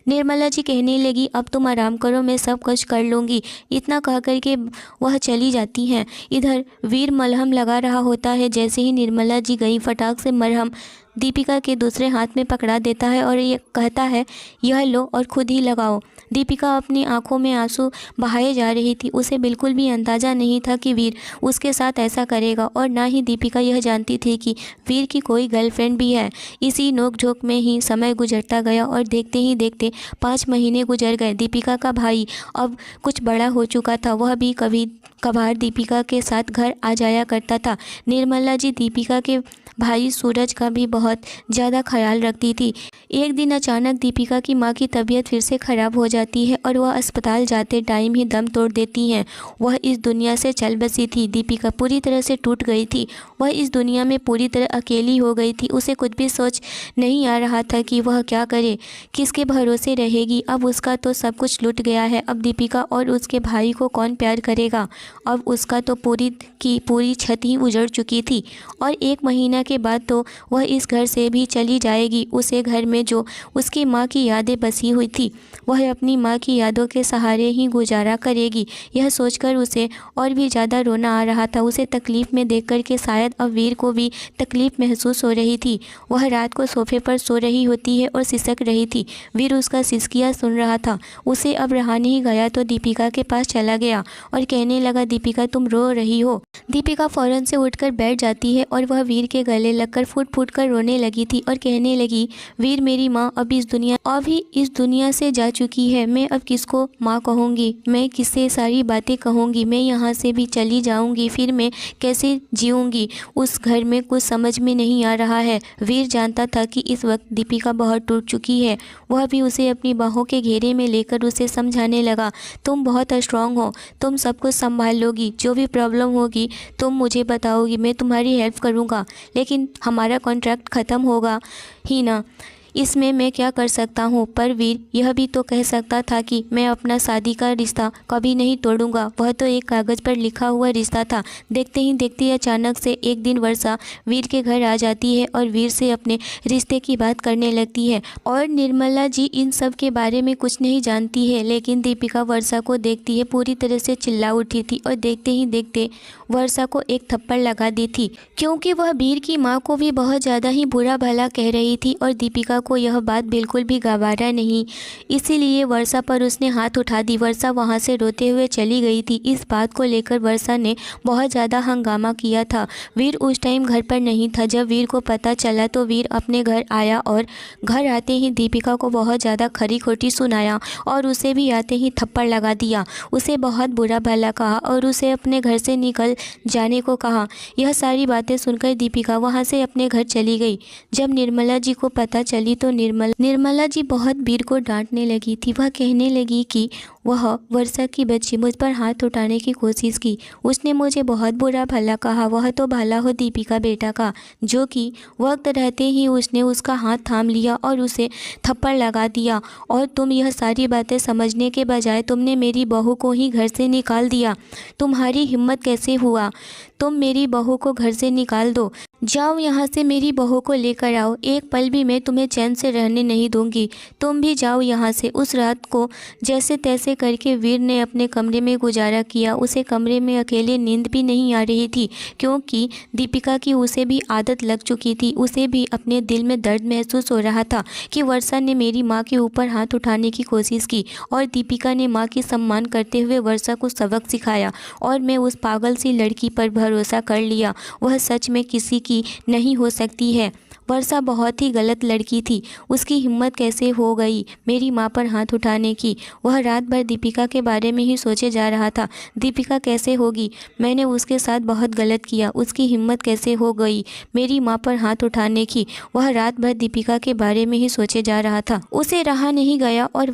निर्मला जी कहने लगी, अब तुम आराम करो, मैं सब कुछ कर लूँगी। इतना कह कर के वह चली जाती हैं। इधर वीर मलहम लगा रहा होता है। जैसे ही निर्मला जी गई, फटाक से मरहम दीपिका के दूसरे हाथ में पकड़ा देता है और ये कहता है, यह लो और खुद ही लगाओ। दीपिका अपनी आंखों में आंसू बहाए जा रही थी। उसे बिल्कुल भी अंदाज़ा नहीं था कि वीर उसके साथ ऐसा करेगा, और ना ही दीपिका यह जानती थी कि वीर की कोई गर्लफ्रेंड भी है। इसी नोक-झोंक में ही समय गुजरता गया, और देखते ही देखते 5 महीने गुजर गए। दीपिका का भाई अब कुछ बड़ा हो चुका था, वह भी कभी कभार दीपिका के साथ घर आ जाया करता था। निर्मला जी दीपिका के भाई सूरज का भी बहुत बहुत ज़्यादा ख्याल रखती थी। एक दिन अचानक दीपिका की माँ की तबीयत फिर से ख़राब हो जाती है और वह अस्पताल जाते टाइम ही दम तोड़ देती हैं। वह इस दुनिया से चल बसी थी। दीपिका पूरी तरह से टूट गई थी। वह इस दुनिया में पूरी तरह अकेली हो गई थी। उसे कुछ भी सोच नहीं आ रहा था कि वह क्या करे, किसके भरोसे रहेगी। अब उसका तो सब कुछ लुट गया है। अब दीपिका और उसके भाई को कौन प्यार करेगा। अब उसका तो पूरी की पूरी छत ही उजड़ चुकी थी और 1 महीना के बाद तो वह इस घर से भी चली जाएगी। उसे घर में जो उसकी माँ की यादें बसी हुई थी, वह अपनी माँ की यादों के सहारे ही गुजारा करेगी। यह सोचकर उसे और भी ज़्यादा रोना आ रहा था। उसे तकलीफ़ में देख कर के शायद अब वीर को भी तकलीफ़ महसूस हो रही थी। वह रात को सोफे पर सो रही होती है और सिसक रही थी। वीर उसका सिसकियाँ सुन रहा था। उसे अब रहा नहीं गया तो दीपिका के पास चला गया और कहने लगा, दीपिका तुम रो रही हो। दीपिका फ़ौरन से उठकर बैठ जाती है और वह वीर के गले लगकर फूट फूट कर रोने लगी थी और कहने लगी, वीर मेरी माँ अभी इस दुनिया से जा चुकी है। मैं अब किसको माँ कहूँगी, मैं किससे सारी बातें कहूँगी, मैं यहाँ से भी चली जाऊँगी, फिर मैं कैसे जीऊँगी। उस घर में कुछ समझ में नहीं आ रहा है। वीर जानता था कि इस वक्त दीपिका बहुत टूट चुकी है। वह भी उसे अपनी बाहों के घेरे में लेकर उसे समझाने लगा, तुम बहुत स्ट्रांग हो, तुम सब कुछ संभाल लोगी, जो भी प्रॉब्लम होगी तुम मुझे बताओगी, मैं तुम्हारी हेल्प करूँगा। लेकिन हमारा कॉन्ट्रैक्ट ख़त्म होगा ही ना, इसमें मैं क्या कर सकता हूँ। पर वीर यह भी तो कह सकता था कि मैं अपना शादी का रिश्ता कभी नहीं तोड़ूंगा। वह तो एक कागज़ पर लिखा हुआ रिश्ता था। देखते ही देखते अचानक से एक दिन वर्षा वीर के घर आ जाती है और वीर से अपने रिश्ते की बात करने लगती है। और निर्मला जी इन सब के बारे में कुछ नहीं जानती है, लेकिन दीपिका वर्षा को देखती है, पूरी तरह से चिल्ला उठी थी और देखते ही देखते वर्षा को एक थप्पड़ लगा दी थी, क्योंकि वह वीर की माँ को भी बहुत ज़्यादा ही बुरा भला कह रही थी और दीपिका को यह बात बिल्कुल भी गवारा नहीं। इसीलिए वर्षा पर उसने हाथ उठा दी। वर्षा वहाँ से रोते हुए चली गई थी। इस बात को लेकर वर्षा ने बहुत ज़्यादा हंगामा किया था। वीर उस टाइम घर पर नहीं था। जब वीर को पता चला तो वीर अपने घर आया और घर आते ही दीपिका को बहुत ज़्यादा खरी खोटी सुनाया और उसे भी आते ही थप्पड़ लगा दिया। उसे बहुत बुरा भला कहा और उसे अपने घर से निकल जाने को कहा। यह सारी बातें सुनकर दीपिका वहाँ से अपने घर चली गई। जब निर्मला जी को पता चली तो निर्मला जी बहुत वीर को डांटने लगी थी। वह कहने लगी कि वह वर्षा की बच्ची मुझ पर हाथ उठाने की कोशिश की, उसने मुझे बहुत बुरा भला कहा। वह तो भला हो दीपिका बेटा का, जो कि वक्त रहते ही उसने उसका हाथ थाम लिया और उसे थप्पड़ लगा दिया। और तुम यह सारी बातें समझने के बजाय तुमने मेरी बहू को ही घर से निकाल दिया। तुम्हारी हिम्मत कैसे हुआ। तुम मेरी बहू को घर से निकाल दो। जाओ यहाँ से, मेरी बहू को लेकर आओ। एक पल भी मैं तुम्हें चैन से रहने नहीं दूंगी। तुम भी जाओ यहाँ से। उस रात को जैसे तैसे करके वीर ने अपने कमरे में गुजारा किया। उसे कमरे में अकेले नींद भी नहीं आ रही थी, क्योंकि दीपिका की उसे भी आदत लग चुकी थी। उसे भी अपने दिल में दर्द महसूस हो रहा था कि वर्षा ने मेरी माँ के ऊपर हाथ उठाने की कोशिश की और दीपिका ने माँ की सम्मान करते हुए वर्षा को सबक सिखाया और मैं उस पागल सी लड़की पर भरोसा कर लिया। वह सच में किसी की नहीं हो सकती है। वर्षा बहुत ही गलत लड़की थी। उसकी हिम्मत कैसे हो गई मेरी माँ पर हाथ उठाने की। वह रात भर दीपिका के बारे में ही सोचे जा रहा था। दीपिका कैसे होगी, मैंने उसके साथ बहुत गलत किया। उसकी हिम्मत कैसे हो गई मेरी माँ पर हाथ उठाने की। वह रात भर दीपिका के बारे में ही सोचे जा रहा था। उसे रहा नहीं गया और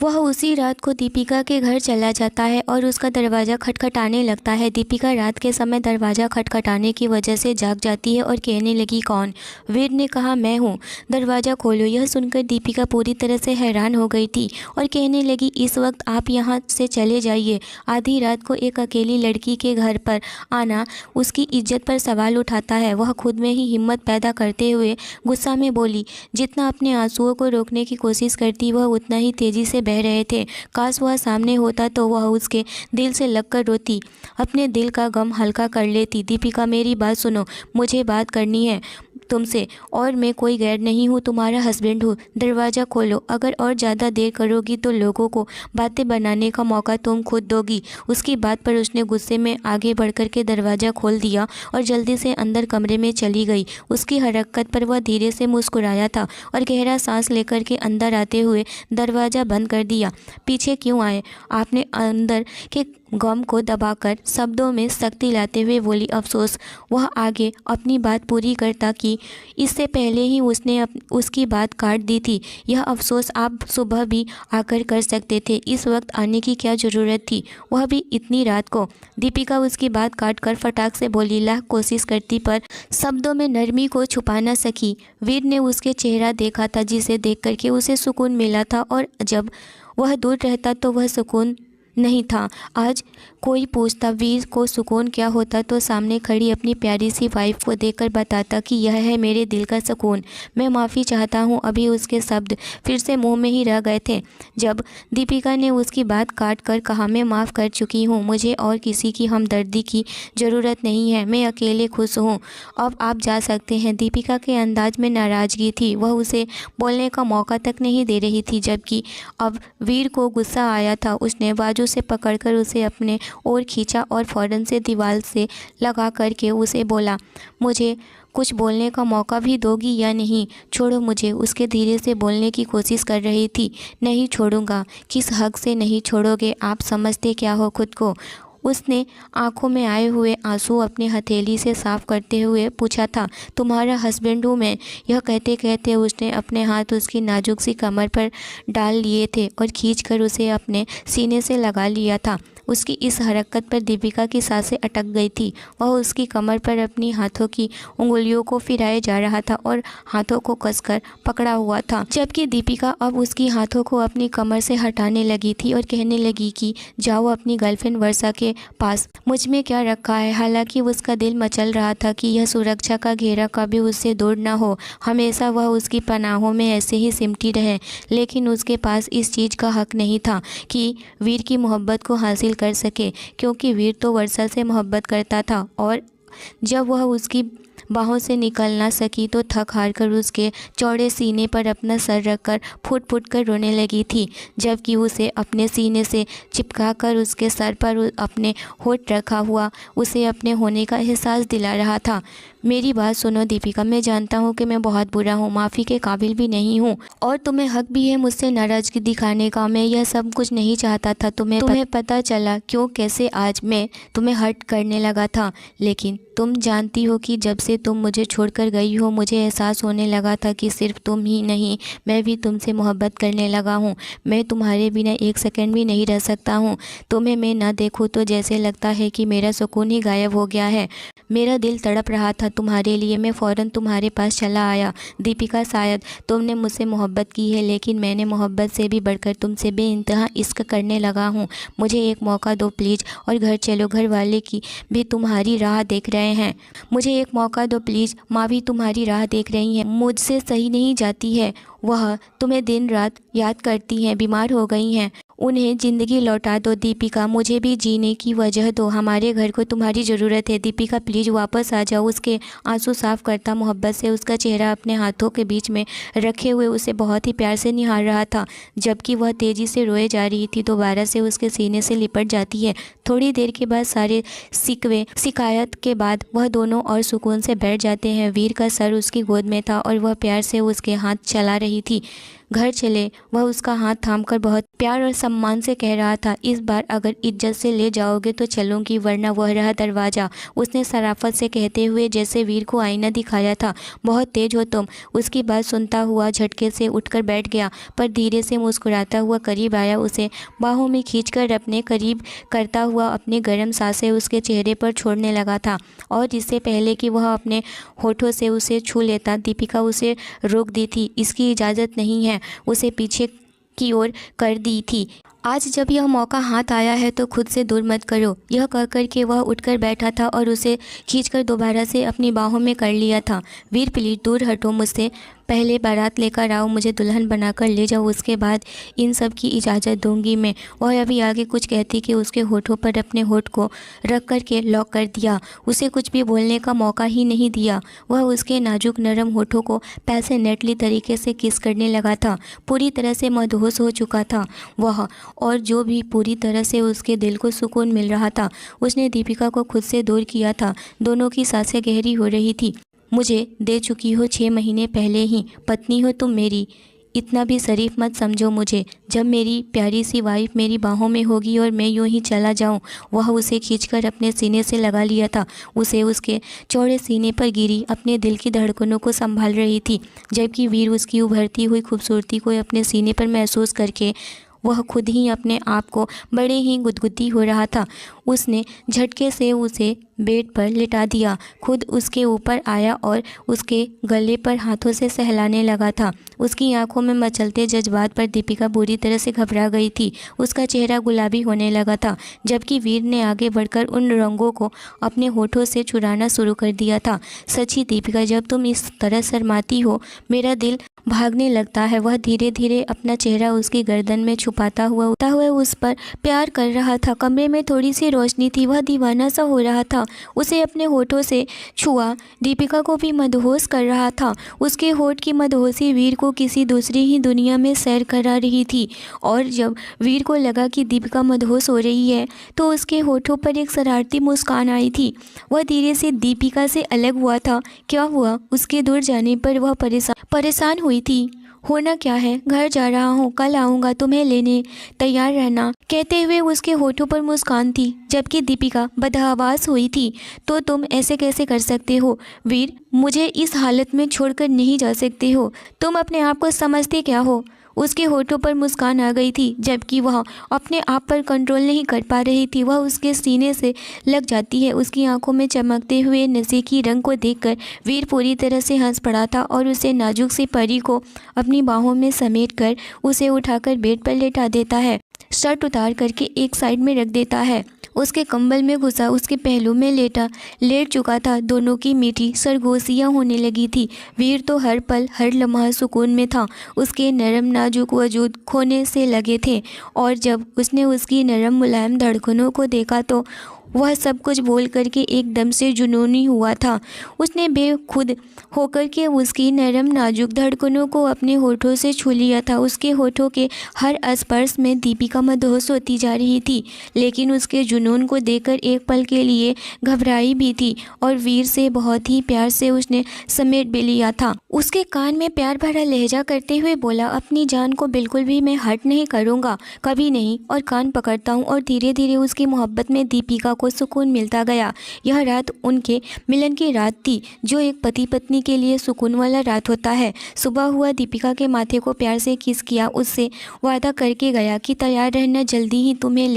वह उसी रात को दीपिका के घर चला जाता है और उसका दरवाज़ा खटखटाने लगता है। दीपिका रात के समय दरवाज़ा खटखटाने की वजह से जाग जाती है और कहने लगी, कौन। वीर ने कहा, मैं हूँ, दरवाज़ा खोलो। यह सुनकर दीपिका पूरी तरह से हैरान हो गई थी और कहने लगी, इस वक्त आप यहाँ से चले जाइए। आधी रात को एक अकेली लड़की के घर पर आना उसकी इज्जत पर सवाल उठाता है। वह खुद में ही हिम्मत पैदा करते हुए गुस्सा में बोली। जितना अपने आंसुओं को रोकने की कोशिश करती वह उतना ही तेज़ी से बह रहे थे। काश वह सामने होता तो वह उसके दिल से लगकर रोती, अपने दिल का गम हल्का कर लेती। दीपिका मेरी बात सुनो, मुझे बात करनी है तुमसे और मैं कोई गैर नहीं हूँ, तुम्हारा हस्बैंड हूँ। दरवाज़ा खोलो, अगर और ज़्यादा देर करोगी तो लोगों को बातें बनाने का मौका तुम खुद दोगी। उसकी बात पर उसने गुस्से में आगे बढ़कर के दरवाज़ा खोल दिया और जल्दी से अंदर कमरे में चली गई। उसकी हरकत पर वह धीरे से मुस्कुराया था और गहरा सांस लेकर के अंदर आते हुए दरवाज़ा बंद कर दिया। पीछे क्यों आए, आपने अंदर के गम को दबाकर शब्दों में सख्ती लाते हुए बोली। अफसोस। वह आगे अपनी बात पूरी करता कि इससे पहले ही उसने उसकी बात काट दी थी। यह अफसोस आप सुबह भी आकर कर सकते थे, इस वक्त आने की क्या ज़रूरत थी, वह भी इतनी रात को। दीपिका उसकी बात काट कर फटाक से बोली, लाख कोशिश करती पर शब्दों में नरमी को छुपा न सकी। वीर ने उसके चेहरा देखा था जिसे देख करके उसे सुकून मिला था, और जब वह दूर रहता तो वह सुकून नहीं था। आज कोई पूछता वीर को सुकून क्या होता तो सामने खड़ी अपनी प्यारी सी वाइफ को देखकर बताता कि यह है मेरे दिल का सुकून। मैं माफ़ी चाहता हूँ। अभी उसके शब्द फिर से मुंह में ही रह गए थे जब दीपिका ने उसकी बात काट कर कहा, मैं माफ़ कर चुकी हूँ, मुझे और किसी की हमदर्दी की ज़रूरत नहीं है, मैं अकेले खुश हूँ, अब आप जा सकते हैं। दीपिका के अंदाज में नाराज़गी थी, वह उसे बोलने का मौका तक नहीं दे रही थी, जबकि अब वीर को गुस्सा आया था। उसने बाजू से पकड़कर उसे अपने और खींचा और फ़ौरन से दीवार से लगा करके उसे बोला, मुझे कुछ बोलने का मौका भी दोगी या नहीं? छोड़ो मुझे। उसके धीरे से बोलने की कोशिश कर रही थी। नहीं छोड़ूंगा। किस हक से नहीं छोड़ोगे? आप समझते क्या हो खुद को? उसने आंखों में आए हुए आंसू अपनी हथेली से साफ करते हुए पूछा था। तुम्हारा हस्बैंड हूँ मैं। यह कहते कहते उसने अपने हाथ उसकी नाजुक सी कमर पर डाल लिए थे और खींचकर उसे अपने सीने से लगा लिया था। उसकी इस हरकत पर दीपिका की सांसें अटक गई थी। वह उसकी कमर पर अपनी हाथों की उंगलियों को फिराए जा रहा था और हाथों को कसकर पकड़ा हुआ था, जबकि दीपिका अब उसकी हाथों को अपनी कमर से हटाने लगी थी और कहने लगी कि जाओ अपनी गर्लफ्रेंड वर्षा के पास, मुझ में क्या रखा है। हालांकि उसका दिल मचल रहा था कि यह सुरक्षा का घेरा कभी उससे दूर न हो, हमेशा वह उसकी पनाहों में ऐसे ही सिमटी रहे, लेकिन उसके पास इस चीज़ का हक नहीं था कि वीर की मोहब्बत को हासिल कर सके, क्योंकि वीर तो वर्षा से मोहब्बत करता था। और जब वह उसकी बाहों से निकल ना सकी तो थक हार कर उसके चौड़े सीने पर अपना सर रखकर फुट फुट कर रोने लगी थी, जबकि उसे अपने सीने से चिपका कर उसके सर पर अपने होठ रखा हुआ उसे अपने होने का एहसास दिला रहा था। मेरी बात सुनो दीपिका, मैं जानता हूँ कि मैं बहुत बुरा हूँ, माफ़ी के काबिल भी नहीं हूँ, और तुम्हें हक भी है मुझसे नाराज़गी दिखाने का। मैं यह सब कुछ नहीं चाहता था। तुम्हें पता चला क्यों कैसे आज मैं तुम्हें हर्ट करने लगा था, लेकिन तुम जानती हो कि जब से तुम मुझे छोड़कर गई हो मुझे एहसास होने लगा था कि सिर्फ तुम ही नहीं, मैं भी तुमसे मोहब्बत करने लगा हूँ। मैं तुम्हारे बिना एक सेकंड भी नहीं रह सकता हूँ। तुम्हें मैं ना देखूँ तो जैसे लगता है कि मेरा सुकून ही गायब हो गया है। मेरा दिल तड़प रहा था तुम्हारे लिए, मैं फ़ौरन तुम्हारे पास चला आया। दीपिका, शायद तुमने मुझसे मोहब्बत की है, लेकिन मैंने मोहब्बत से भी बढ़कर तुमसे बेइंतहा इश्क करने लगा हूँ। मुझे एक मौका दो प्लीज़, और घर चलो, घर वाले की भी तुम्हारी राह देख रहे हैं। मुझे एक मौका दो प्लीज़, माँ भी तुम्हारी राह देख रही हैं। मुझसे सही नहीं जाती है, वह तुम्हें दिन रात याद करती हैं, बीमार हो गई हैं, उन्हें ज़िंदगी लौटा दो। दीपिका, मुझे भी जीने की वजह दो, हमारे घर को तुम्हारी ज़रूरत है। दीपिका प्लीज़ वापस आ जाओ। उसके आंसू साफ करता मोहब्बत से उसका चेहरा अपने हाथों के बीच में रखे हुए उसे बहुत ही प्यार से निहार रहा था, जबकि वह तेज़ी से रोए जा रही थी दोबारा से उसके सीने से लिपट जाती है। थोड़ी देर के बाद सारे शिकायत के बाद वह दोनों और सुकून से बैठ जाते हैं। वीर का सर उसकी गोद में था और वह प्यार से उसके हाथ चला रही थी। घर चले, वह उसका हाथ थामकर बहुत प्यार और सम्मान से कह रहा था, इस बार अगर इज्जत से ले जाओगे तो चलूँगी, वरना वह रहा दरवाज़ा। उसने शराफत से कहते हुए जैसे वीर को आईना दिखाया था। बहुत तेज हो तुम। उसकी बात सुनता हुआ झटके से उठकर बैठ गया, पर धीरे से मुस्कुराता हुआ करीब आया, उसे बाहों में खींचकर अपने करीब करता हुआ अपनी गर्म सांसें उसके चेहरे पर छोड़ने लगा था। और इससे पहले कि वह अपने होठों से उसे छू लेता, दीपिका उसे रोक दी थी। इसकी इजाज़त नहीं है, उसे पीछे की ओर कर दी थी। आज जब यह मौका हाथ आया है तो खुद से दूर मत करो। यह कहकर के वह उठकर बैठा था और उसे खींचकर दोबारा से अपनी बाहों में कर लिया था। वीर प्लीज दूर हटो मुझसे, पहले बारात लेकर आओ, मुझे दुल्हन बनाकर ले जाओ, उसके बाद इन सब की इजाज़त दूंगी मैं। वह अभी आगे कुछ कहती कि उसके होठों पर अपने होठ को रख कर के लॉक कर दिया, उसे कुछ भी बोलने का मौका ही नहीं दिया। वह उसके नाजुक नरम होठों को पैशनेटली तरीके से किस करने लगा था। पूरी तरह से मदहोश हो चुका था वह, और जो भी पूरी तरह से उसके दिल को सुकून मिल रहा था। उसने दीपिका को खुद से दूर किया था। दोनों की सांसें गहरी हो रही थी। मुझे दे चुकी हो 6 महीने पहले ही, पत्नी हो तुम मेरी, इतना भी शरीफ मत समझो मुझे। जब मेरी प्यारी सी वाइफ मेरी बाहों में होगी और मैं यूं ही चला जाऊं। वह उसे खींचकर अपने सीने से लगा लिया था। उसे उसके चौड़े सीने पर गिरी अपने दिल की धड़कनों को संभाल रही थी, जबकि वीर उसकी उभरती हुई खूबसूरती को अपने सीने पर महसूस करके वह खुद ही अपने आप को बड़े ही गुदगुदी हो रहा था। उसने झटके से उसे बेड पर लिटा दिया, खुद उसके ऊपर आया और उसके गले पर हाथों से सहलाने लगा था। उसकी आंखों में मचलते जज्बात पर दीपिका बुरी तरह से घबरा गई थी। उसका चेहरा गुलाबी होने लगा था, जबकि वीर ने आगे बढ़कर उन रंगों को अपने होठों से चुराना शुरू कर दिया था। सच ही दीपिका, जब तुम इस तरह शर्माती हो मेरा दिल भागने लगता है। वह धीरे धीरे अपना चेहरा उसकी गर्दन में छुपाता हुआ उस पर प्यार कर रहा था। कमरे में थोड़ी सी रोशनी थी। वह दीवाना सा हो रहा था। उसे अपने होठों से छुआ दीपिका को भी मदहोश कर रहा था। उसके होठ की मदहोशी वीर को किसी दूसरी ही दुनिया में सैर करा रही थी। और जब वीर को लगा कि दीपिका मदहोश हो रही है तो उसके होठों पर एक शरारती मुस्कान आई थी। वह धीरे से दीपिका से अलग हुआ था। क्या हुआ? उसके दूर जाने पर वह परेशान हुई थी। होना क्या है? घर जा रहा हूँ, कल आऊँगा तुम्हें लेने, तैयार रहना, कहते हुए उसके होठों पर मुस्कान थी, जबकि दीपिका बदहवास हुई थी। तो तुम ऐसे कैसे कर सकते हो वीर? मुझे इस हालत में छोड़कर नहीं जा सकते हो। तुम अपने आप को समझते क्या हो? उसके होठों पर मुस्कान आ गई थी, जबकि वह अपने आप पर कंट्रोल नहीं कर पा रही थी। वह उसके सीने से लग जाती है। उसकी आंखों में चमकते हुए नशे की रंग को देखकर वीर पूरी तरह से हंस पड़ा था और उसे नाजुक सी परी को अपनी बाहों में समेटकर उसे उठाकर बेड पर लेटा देता है। शर्ट उतार करके एक साइड में रख देता है। उसके कंबल में घुसा उसके पहलू में लेट चुका था। दोनों की मीठी सरगोशियाँ होने लगी थी। वीर तो हर पल हर लम्हा सुकून में था। उसके नरम नाजुक वजूद खोने से लगे थे और जब उसने उसकी नरम मुलायम धड़कनों को देखा तो वह सब कुछ बोल करके एकदम से जुनूनी हुआ था। उसने बेखुद होकर के उसकी नरम नाजुक धड़कनों को अपने होठों से छू लिया था। उसके होठों के हर स्पर्श में दीपिका मदहोश होती जा रही थी, लेकिन उसके जुनून को देखकर एक पल के लिए घबराई भी थी और वीर से बहुत ही प्यार से उसने समेट भी लिया था। उसके कान में प्यार भरा लहजा करते हुए बोला, अपनी जान को बिल्कुल भी मैं हर्ट नहीं करूँगा, कभी नहीं। और कान पकड़ता हूँ। और धीरे धीरे उसकी मोहब्बत में दीपिका को सुकून मिलता गया। यह रात उनके मिलन की रात थी, जो एक पति पत्नी के लिए सुकून वाला रात होता है। सुबह हुआ, दीपिका के माथे को प्यार से किस किया। उससे वादा करके गया कि तैयार रहना, जल्दी ही तुम्हें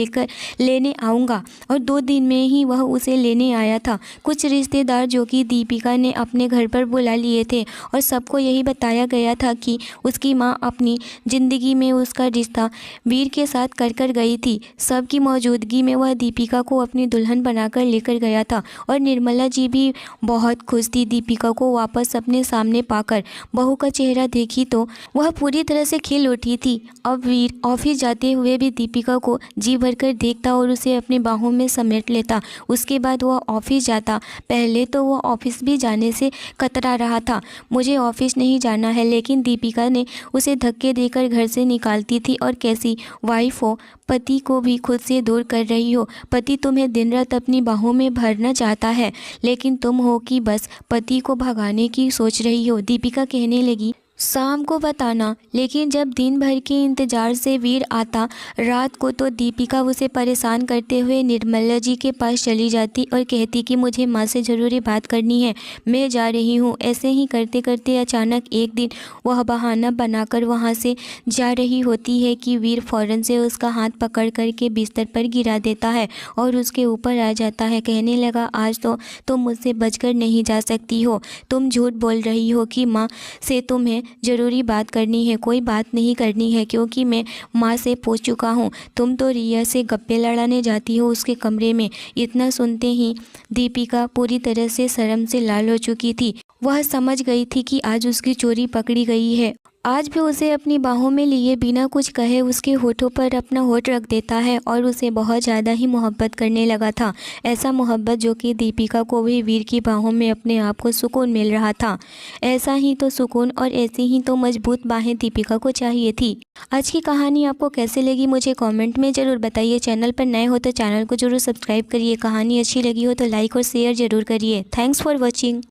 लेने आऊँगा। और 2 दिन में ही वह उसे लेने आया था। कुछ रिश्तेदार जो कि दीपिका ने अपने घर पर बुला लिए थे और सबको यही बताया गया था कि उसकी माँ अपनी ज़िंदगी में उसका रिश्ता वीर के साथ कर गई थी। सबकी मौजूदगी में वह दीपिका को अपनी दुल्हन बनाकर लेकर गया था और निर्मला जी भी बहुत खुश थी दीपिका को वापस अपने सामने पाकर। बहू का चेहरा देखी तो वह पूरी तरह से खिल उठी थी। अब वीर ऑफिस जाते हुए भी दीपिका को जी भरकर देखता और उसे अपनी बाहों में समेट लेता। उसके बाद वह ऑफिस जाता। पहले तो वह ऑफिस भी जाने से कतरा रहा था। मुझे ऑफिस नहीं जाना है, लेकिन दीपिका ने उसे धक्के देकर घर से निकालती थी। और कैसी वाइफ हो, पति को भी खुद से दूर कर रही हो। पति तुम्हें दिन रात अपनी बाहों में भरना चाहता है, लेकिन तुम हो कि बस पति को भगाने की सोच रही हो। दीपिका कहने लगी, शाम को बताना। लेकिन जब दिन भर के इंतज़ार से वीर आता रात को, तो दीपिका उसे परेशान करते हुए निर्मला जी के पास चली जाती और कहती कि मुझे माँ से ज़रूरी बात करनी है, मैं जा रही हूँ। ऐसे ही करते करते अचानक एक दिन वह बहाना बनाकर वहाँ से जा रही होती है कि वीर फ़ौरन से उसका हाथ पकड़ कर के बिस्तर पर गिरा देता है और उसके ऊपर आ जाता है। कहने लगा, आज तो तुम मुझसे बचकर नहीं जा सकती हो। तुम झूठ बोल रही हो कि माँ से तुम्हें ज़रूरी बात करनी है। कोई बात नहीं करनी है, क्योंकि मैं माँ से पूछ चुका हूँ। तुम तो रिया से गप्पे लड़ाने जाती हो उसके कमरे में। इतना सुनते ही दीपिका पूरी तरह से शर्म से लाल हो चुकी थी। वह समझ गई थी कि आज उसकी चोरी पकड़ी गई है। आज भी उसे अपनी बाहों में लिए बिना कुछ कहे उसके होठों पर अपना होठ रख देता है और उसे बहुत ज़्यादा ही मोहब्बत करने लगा था। ऐसा मोहब्बत जो कि दीपिका को भी वीर की बाहों में अपने आप को सुकून मिल रहा था। ऐसा ही तो सुकून और ऐसी ही तो मजबूत बाहें दीपिका को चाहिए थी। आज की कहानी आपको कैसे लगी मुझे कमेंट में ज़रूर बताइए। चैनल पर नए हो तो चैनल को ज़रूर सब्सक्राइब करिए। कहानी अच्छी लगी हो तो लाइक और शेयर ज़रूर करिए। Thanks for watching.